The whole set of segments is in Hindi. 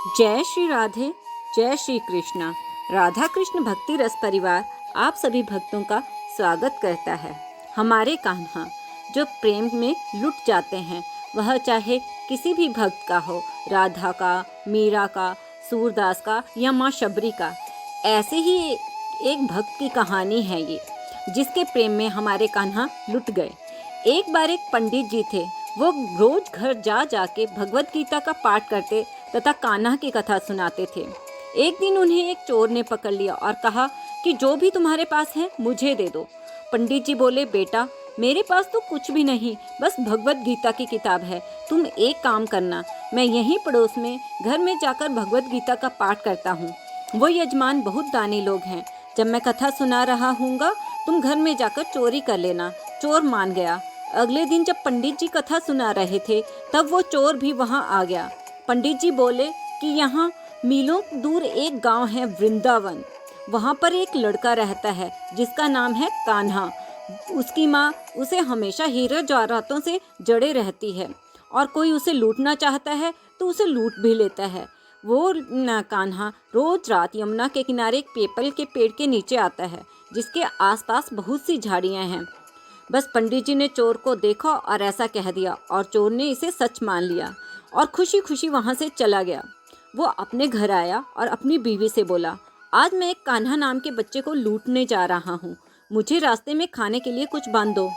जय श्री राधे, जय श्री कृष्णा। राधा कृष्ण भक्ति रस परिवार आप सभी भक्तों का स्वागत करता है। हमारे कान्हा जो प्रेम में लुट जाते हैं, वह चाहे किसी भी भक्त का हो, राधा का, मीरा का, सूरदास का या माँ शबरी का। ऐसे ही एक भक्त की कहानी है ये, जिसके प्रेम में हमारे कान्हा लुट गए। एक बार एक पंडित जी थे, वो रोज घर जा जाके भगवत गीता का पाठ करते तथा कान्हा की कथा सुनाते थे। एक दिन उन्हें एक चोर ने पकड़ लिया और कहा कि जो भी तुम्हारे पास है मुझे दे दो। पंडित जी बोले, बेटा मेरे पास तो कुछ भी नहीं, बस भगवत गीता की किताब है। तुम एक काम करना, मैं यहीं पड़ोस में घर में जाकर भगवत गीता का पाठ करता हूँ। वो यजमान बहुत दानी लोग हैं, जब मैं कथा सुना रहा हूँगा तुम घर में जाकर चोरी कर लेना। चोर मान गया। अगले दिन जब पंडित जी कथा सुना रहे थे, तब वो चोर भी वहाँ आ गया। पंडित जी बोले कि यहाँ मीलों दूर एक गांव है वृंदावन, वहाँ पर एक लड़का रहता है जिसका नाम है कान्हा। उसकी माँ उसे हमेशा हीरे जवाहरातों से जड़े रहती है और कोई उसे लूटना चाहता है तो उसे लूट भी लेता है। वो कान्हा रोज रात यमुना के किनारे एक पीपल के पेड़ के नीचे आता है, जिसके आसपास बहुत सी झाड़ियाँ हैं। बस पंडित जी ने चोर को देखा और ऐसा कह दिया, और चोर ने इसे सच मान लिया और खुशी खुशी वहाँ से चला गया। वो अपने घर आया और अपनी बीवी से बोला, आज मैं एक कान्हा नाम के बच्चे को लूटने जा रहा हूँ, मुझे रास्ते में खाने के लिए कुछ बांध दो।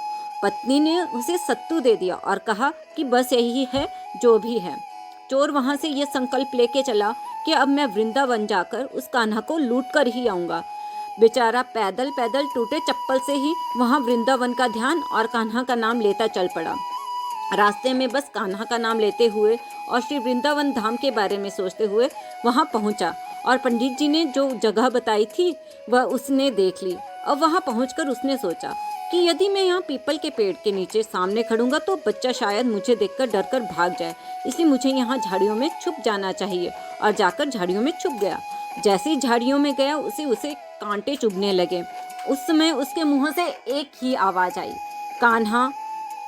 पत्नी ने उसे सत्तू दे दिया और कहा कि बस यही है जो भी है। चोर वहाँ से ये संकल्प लेके चला कि अब मैं वृंदावन जाकर उस कान्हा को लूट कर ही आऊँगा। बेचारा पैदल पैदल टूटे चप्पल से ही वहाँ वृंदावन का ध्यान और कान्हा का नाम लेता चल पड़ा। रास्ते में बस कान्हा का नाम लेते हुए और श्री वृंदावन धाम के बारे में सोचते हुए वहाँ पहुँचा, और पंडित जी ने जो जगह बताई थी वह उसने देख ली। अब वहाँ पहुँचकर उसने सोचा कि यदि मैं यहाँ पीपल के पेड़ के नीचे सामने खड़ूंगा तो बच्चा शायद मुझे देखकर डरकर भाग जाए, इसलिए मुझे यहाँ झाड़ियों में छुप जाना चाहिए। और जाकर झाड़ियों में छुप गया। जैसे ही झाड़ियों में गया उसे कांटे चुभने लगे। उस समय उसके मुँह से एक ही आवाज़ आई, कान्हा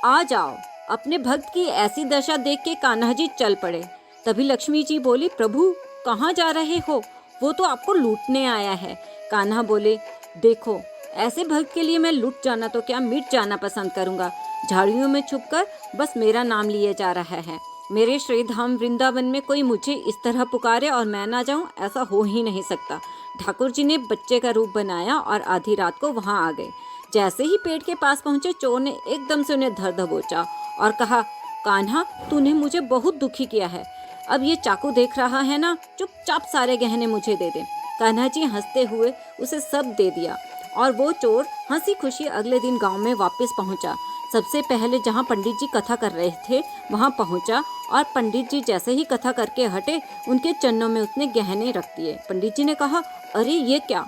आ जाओ। अपने भक्त की ऐसी दशा देख के कान्हा जी चल पड़े। तभी लक्ष्मी जी बोली, प्रभु कहाँ जा रहे हो? वो तो आपको लूटने आया है। कान्हा बोले, देखो ऐसे भक्त के लिए मैं लूट जाना तो क्या, मिट जाना पसंद करूँगा। झाड़ियों में छुपकर बस मेरा नाम लिए जा रहा है। मेरे श्री धाम वृंदावन में कोई मुझे इस तरह पुकारे और मैं ना जाऊँ, ऐसा हो ही नहीं सकता। ठाकुर जी ने बच्चे का रूप बनाया और आधी रात को वहाँ आ गए। जैसे ही पेड़ के पास पहुँचे, चोर ने एकदम से उन्हें धर दबोचा और कहा, कान्हा तूने मुझे बहुत दुखी किया है, अब ये चाकू देख रहा है ना, चुपचाप सारे गहने मुझे दे दे। कान्हा जी हंसते हुए उसे सब दे दिया और वो चोर हंसी खुशी अगले दिन गांव में वापस पहुंचा। सबसे पहले जहां पंडित जी कथा कर रहे थे वहां पहुंचा, और पंडित जी जैसे ही कथा करके हटे, उनके चरणों में उसने गहने रख दिए। पंडित जी ने कहा, अरे ये क्या?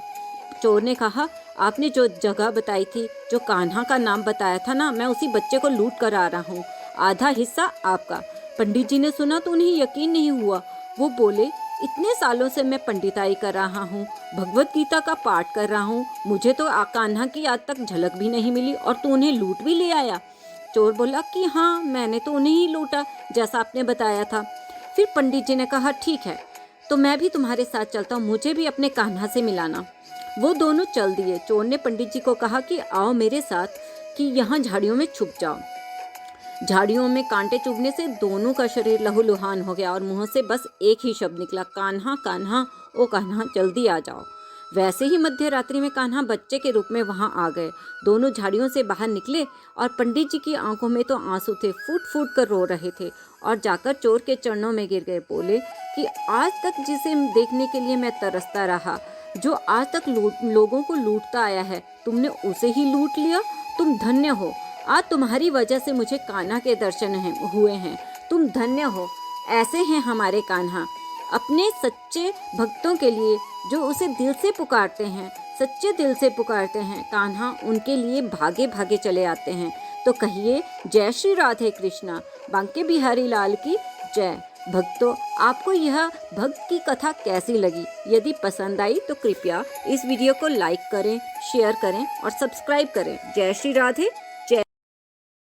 चोर ने कहा, आपने जो जगह बताई थी, जो कान्हा का नाम बताया था ना, मैं उसी बच्चे को लूट कर आ रहा हूँ, आधा हिस्सा आपका। पंडित जी ने सुना तो उन्हें यकीन नहीं हुआ। वो बोले, इतने सालों से मैं पंडिताई कर रहा हूँ, भगवत गीता का पाठ कर रहा हूँ, मुझे तो कान्हा की आज तक झलक भी नहीं मिली और तू उन्हें लूट भी ले आया। चोर बोला कि हाँ, मैंने तो उन्हें ही लूटा जैसा आपने बताया था। फिर पंडित जी ने कहा, ठीक है तो मैं भी तुम्हारे साथ चलता हूँ, मुझे भी अपने कान्हा से मिलाना। वो दोनों चल दिए। चोर ने पंडित जी को कहा कि आओ मेरे साथ, कि यहाँ झाड़ियों में छुप जाओ। झाड़ियों में कांटे चुभने से दोनों का शरीर लहूलुहान हो गया और मुंह से बस एक ही शब्द निकला, कान्हा कान्हा, ओ कान्हा जल्दी आ जाओ। वैसे ही मध्य रात्रि में कान्हा बच्चे के रूप में वहां आ गए। दोनों झाड़ियों से बाहर निकले और पंडित जी की आंखों में तो आंसू थे, फूट फूट कर रो रहे थे, और जाकर चोर के चरणों में गिर गए। बोले कि आज तक जिसे देखने के लिए मैं तरसता रहा, जो आज तक लोगों को लूटता आया है, तुमने उसे ही लूट लिया। तुम धन्य हो, आज तुम्हारी वजह से मुझे कान्हा के दर्शन हुए हैं, तुम धन्य हो। ऐसे हैं हमारे कान्हा, अपने सच्चे भक्तों के लिए जो उसे दिल से पुकारते हैं, सच्चे दिल से पुकारते हैं, कान्हा उनके लिए भागे भागे चले आते हैं। तो कहिए, जय श्री राधे कृष्णा, बांके बिहारी लाल की जय। भक्तों, आपको यह भक्त की कथा कैसी लगी? यदि पसंद आई तो कृपया इस वीडियो को लाइक करें, शेयर करें और सब्सक्राइब करें। जय श्री राधे,